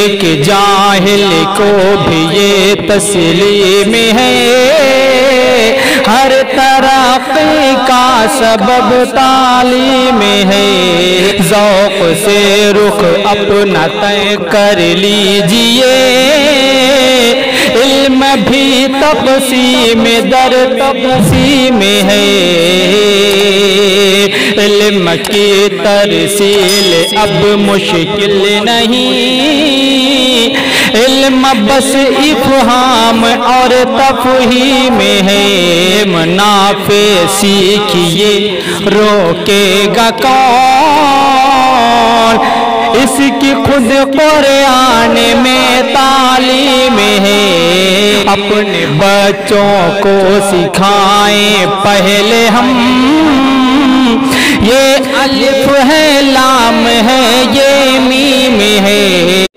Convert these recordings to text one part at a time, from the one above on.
ایک جاہل کو بھی یہ تسلیم ہے، ہر ترقی کا سبب تعلیم ہے، ذوق سے رخ اپنا طے کر لیجئے، علم بھی تقسیم در تقسیم ہے، علم کی ترسیل اب مشکل نہیں، علم بس افہام اور تفہیم ہے، منافع سیکھیے روکے گا کون، اس کی خود قرآن میں تعلیم ہے، اپنے بچوں کو سکھائیں پہلے ہم، یہ الف ہے لام ہے یہ میم ہے،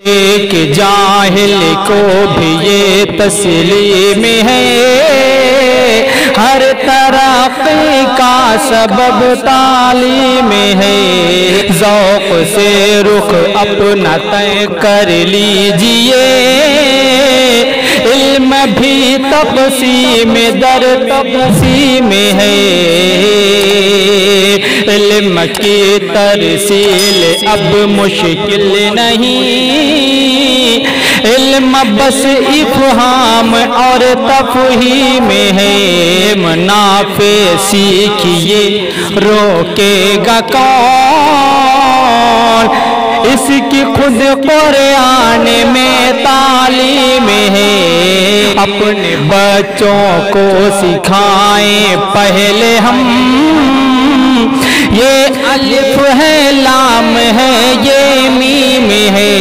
ایک جاہل کو بھی یہ تسلیم ہے، ہر ترقی کا سبب تعلیم ہے، ذوق سے رخ اپنا طے کر لیجئے، علم بھی تقسیم در تقسیم ہے، علم کی ترسیل اب مشکل نہیں، علم بس افہام اور تفہیم ہے، منافع سیکھیے روکے گا کون، اس کی خود قرآن میں تعلیم ہے، اپنے بچوں کو سکھائیں پہلے ہم، یہ الف ہے لام ہے یہ میم ہے۔